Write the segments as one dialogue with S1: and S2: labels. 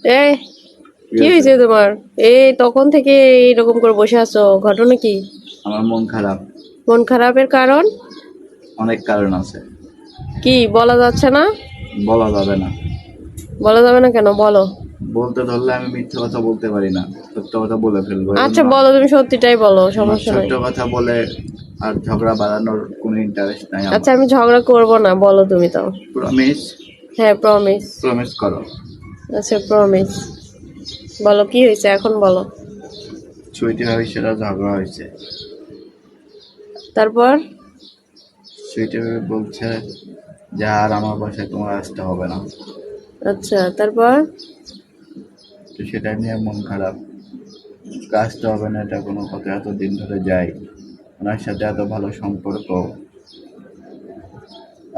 S1: এই কি হয়েছে তোমার? এই তখন থেকে এইরকম করে বসে আছো, ঘটনা কি?
S2: আমার মন খারাপ।
S1: মন খারাপের কারণ?
S2: অনেক কারণ আছে।
S1: কি বলা যাচ্ছে না?
S2: বলা যাবে না।
S1: বলা যাবে না কেন? বলো।
S2: বলতে ধরলে আমি মিথ্যে কথা বলতে পারি না, সত্য কথা বলে ফেলবো।
S1: আচ্ছা বলো, তুমি সত্যিটাই বলো,
S2: আমার
S1: সমস্যা নাই।
S2: সত্য কথা বলে আর ঝগড়া বাড়ানোর কোনো ইন্টারেস্ট নাই
S1: আচ্ছা
S2: আমার।
S1: আমি ঝগড়া করবো না, বলো তুমি তাও।
S2: প্রমিস?
S1: হ্যাঁ প্রমিস।
S2: প্রমিস করো।
S1: আচ্ছা প্রমিস, বলো কি হয়েছে এখন বলো।
S2: সুইটি ভাবি সেটা ঝগড়া হয়েছে।
S1: তারপর?
S2: সুইটি ভাবি বলছে যে আর আমার বাসায় তোমার আসতে হবে না।
S1: আচ্ছা তারপর?
S2: তো সেটা নিয়ে মন খারাপ। আসতে হবে না এটা কোনো কথা, এতদিন ধরে যাই, ওনার সাথে এত ভালো সম্পর্ক,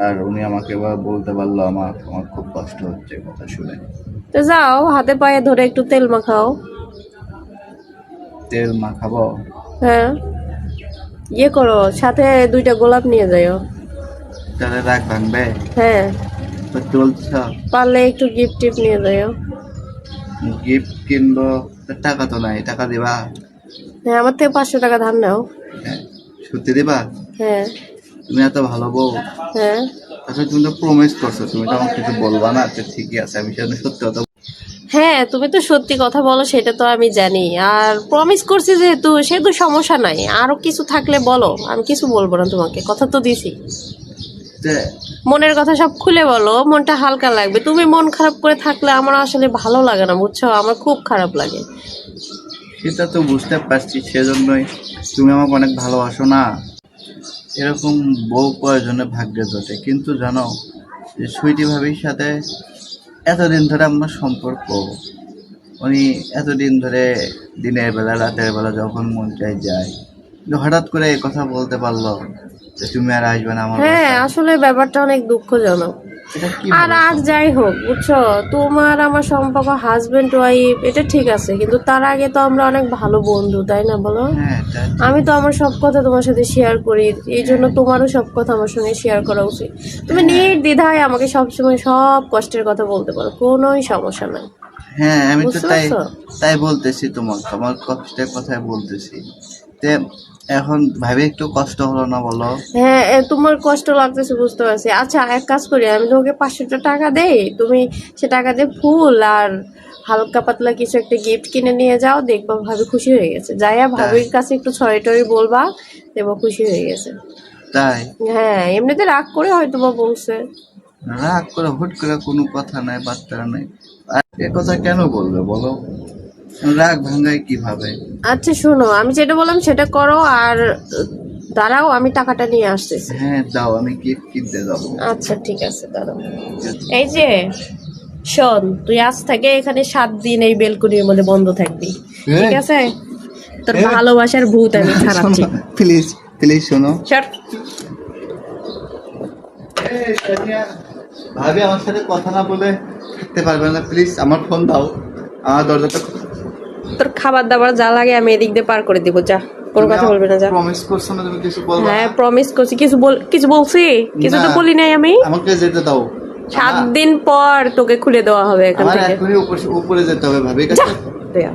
S2: আর উনি আমাকে এবার বলতে পারলো আমার আমার খুব কষ্ট হচ্ছে কথা শুনে।
S1: তো যাও হাতে পায়ে ধরে একটু তেল মাখাও।
S2: তেল মাখাবো?
S1: হ্যাঁ ইয়ে করো, সাথে 2টা গোলাপ নিয়ে যাও।
S2: তাহলে রাগ ভাঙবে?
S1: হ্যাঁ
S2: সত্যি বলছ?
S1: পারলে একটু গিফট টিপ নিয়ে যাও।
S2: গিফট কিনবো? তা টাকা তো নাই, টাকা দিবা?
S1: হ্যাঁ আমার থেকে 500 টাকা ধার নাও।
S2: হ্যাঁ, সত্যি দিবা?
S1: হ্যাঁ।
S2: তুমি এত ভালো বউ।
S1: হ্যাঁ
S2: আসলে তুমি তো প্রমিস করছো, তুমি তো আমাকে কিছু বলবা না। আচ্ছা ঠিকই আছে, আমি সেজন্য সত্যি কথা
S1: হ্যাঁ তুমি তো সত্যি কথা বলো, সেটা তো আমি জানি, আর প্রমিস করছি যেহেতু সেহেতু সমস্যা নাই। আরো কিছু থাকলে বলো, আমি কিছু বলবো না তোমাকে, কথা তো দিছি।
S2: যে
S1: মনের কথা সব খুলে বলো, মনটা হালকা লাগবে। তুমি মন খারাপ করে থাকলে আমার আসলে ভালো লাগে না, বুঝছো? আমার খুব খারাপ লাগে।
S2: সেটা তো বুঝতে পারছি, সেজন্যই তুমি আমাকে অনেক ভালোবাসো না। এরকম বউ প্রয়োজনে ভাগ্যে জোটে, কিন্তু জানো যে সুইটি ভাবির সাথে এতদিন ধরে আমার সম্পর্ক, উনি এতদিন ধরে দিনের বেলা রাতের বেলা যখন মন চাই যায়, কিন্তু হঠাৎ করে এই কথা বলতে পারলো যে তুমি আর আসবে না আমার
S1: হ্যাঁ
S2: বাসায়।
S1: আসলে ব্যাপারটা অনেক দুঃখজনক।
S2: এটা কি
S1: আর আর যাই হোক বুঝছো, তোমার আমার সম্পর্ক হাজবেন্ড ওয়াইফ এটা ঠিক আছে, কিন্তু তার আগে তো আমরা অনেক ভালো বন্ধু, তাই না বলো?
S2: হ্যাঁ এটা
S1: আমি তো আমার সব কথা তোমার সাথে শেয়ার করি, এই জন্য তোমারও সব কথা আমার সঙ্গে শেয়ার করা উচিত। তুমি নির্দ্বিধায় আমাকে সবসময় সব কষ্টের কথা বলতে পারো, কোনোই সমস্যা নাই।
S2: হ্যাঁ আমি তো
S1: বুঝতে
S2: তাই
S1: পারছো?
S2: তাই বলতেছি, তোমাকে আমার কষ্টের কথাই বলতেছি। তে এখন ভাবি একটু কষ্ট হলো না বলো?
S1: হ্যাঁ তোমার কষ্ট লাগতেছে বুঝতে পারছি। আচ্ছা এক কাজ করি, আমি তোমাকে 500 টাকা দেই, তুমি সে টাকা দিয়ে ফুল আর হালকা পাতলা কিছু একটা গিফট কিনে নিয়ে যাও, দেখবা ভাবি খুশি হয়ে গেছে। যাইয়া ভাবির কাছে একটু ছড়ি টরি বলবা, দেখবা খুশি হয়ে গেছে।
S2: তাই?
S1: হ্যাঁ এমনিতে রাগ করে হয়তো বা বলছে।
S2: রাগ করে হুট করে কোনো কথা নাই, বার্তা নাই, আর এ কথা কেন বলবে বলো? রাগ ভাঙায় কিভাবে?
S1: আচ্ছা শোনো, আমি যেটা বললাম সেটা করো, আর দাঁড়াও আমি টাকাটা নিয়ে আসতেছি।
S2: হ্যাঁ দাও, আমি গিফট কিনতে যাবো।
S1: আচ্ছা ঠিক আছে দাঁড়াও। এই যে শোন, তুই আজ থেকে এখানে 7 দিন এই বেলকুনির মধ্যে বন্ধ থাকবি, ঠিক আছে? তোর ভালোবাসার ভূত আমি ছাড়াচ্ছি।
S2: প্লিজ প্লিজ শোনো।
S1: সর।
S2: ভাবি আমার সাথে কথা না বলে থাকতে পারবে না, প্লিজ আমার ফোন দাও, আমার দরজাটা।
S1: তোর খাবার দাবার যা লাগে আমি এদিক দিয়ে পার করে দিব, যা কোনো কথা বলবি না, যা।
S2: প্রমিস করছো না তুমি কিছু বলবে?
S1: হ্যাঁ প্রমিস করছি, কিছু বলছি? কিছু তো বলি নাই আমি।
S2: আমাকে যেতে দাও।
S1: 7 দিন পর তোকে খুলে দেওয়া হবে এখান
S2: আমার
S1: থেকে।
S2: এখনই উপরে যেতে হবে ভাবির কাছে।
S1: যা।